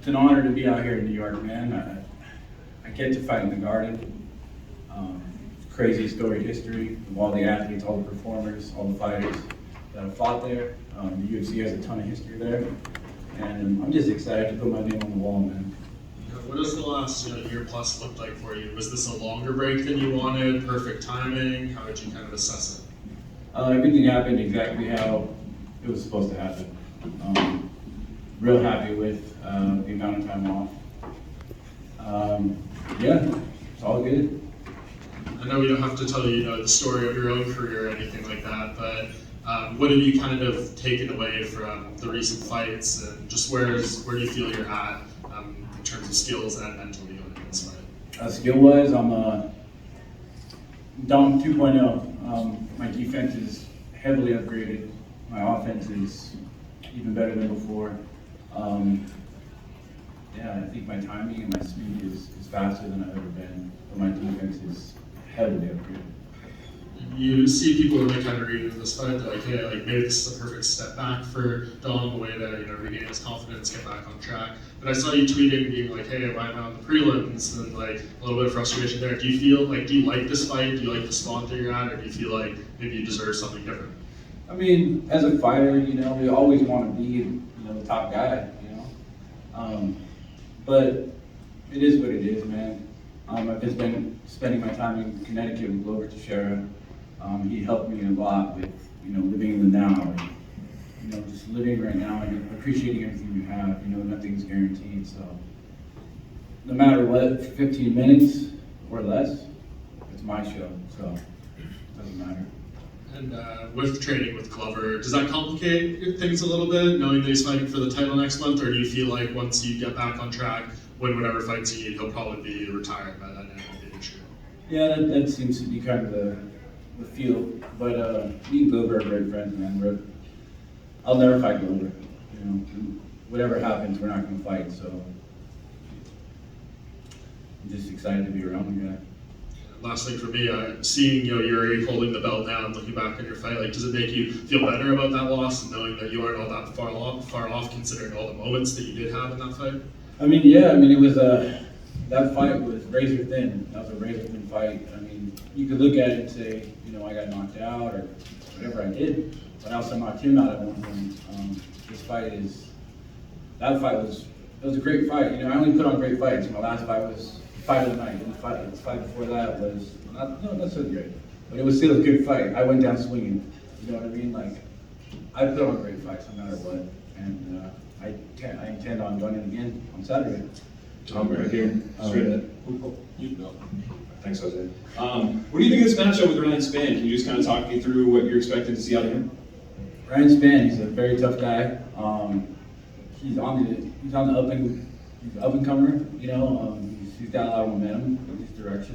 It's an honor to be out here in New York, man. I get to fight in the Garden. Crazy storied history of all the athletes, all the performers, all the fighters that have fought there. The UFC has a ton of history there, and I'm just excited to put my name on the wall, man. What does the last year plus look like for you? Was this a longer break than you wanted? Perfect timing? How would you kind of assess it? Everything happened exactly how it was supposed to happen. Real happy with the amount of time off. Yeah, it's all good. I know we don't have to tell you, the story of your own career or anything like that, but what have you kind of taken away from the recent fights, and just where do you feel you're at in terms of skills and mentally going into this fight? Skill-wise, I'm Dom 2.0. My defense is heavily upgraded. My offense is even better than before. Yeah, I think my timing and my speed is faster than I've ever been, but my defense is heavily upgraded. You see people when they kind of read into this fight, they're like, hey, maybe this is a perfect step back for Dom, a way to regain his confidence, get back on track. But I saw you tweeting, being like, hey, why am I on the prelims? And a little bit of frustration there. Do you like this fight? Do you like the spot that you're at, or do you feel like maybe you deserve something different? I mean, as a fighter, we always want to be, the top guy, but it is what it is, man. I've been spending my time in Connecticut with Glover Teixeira. He helped me a lot with, living in the now, and, just living right now and appreciating everything you have. Nothing's guaranteed, so no matter what, 15 minutes or less, it's my show, so it doesn't matter. And with training with Glover, does that complicate things a little bit, knowing that he's fighting for the title next month, or do you feel like once you get back on track, win whatever fights you need, he'll probably be retired by then and it won't be an issue? Yeah, that seems to be kind of the feel. But me and Glover are great friends, man. I'll never fight Glover. Whatever happens, we're not going to fight. So I'm just excited to be around the guy. Last thing for me, seeing Yuri holding the belt now and looking back on your fight, does it make you feel better about that loss and knowing that you aren't all that far off, considering all the moments that you did have in that fight? I mean, yeah. It was that fight was razor thin. That was a razor thin fight. You could look at it and say, I got knocked out or whatever I did, but I also knocked him out at one point. That fight was a great fight. I only put on great fights. My last fight was fight of the night. The fight before that was not so great, but it was still a good fight. I went down swinging. You know what I mean? I put on great fights no matter what, and I intend on doing it again on Saturday. Right here, straight ahead. You go. Thanks, Jose. What do you think of this matchup with Ryan Spann? Can you just kind of talk me through what you're expecting to see out of him? Ryan Spann, he's a very tough guy. He's on the up and comer. He's got a lot of momentum in his direction.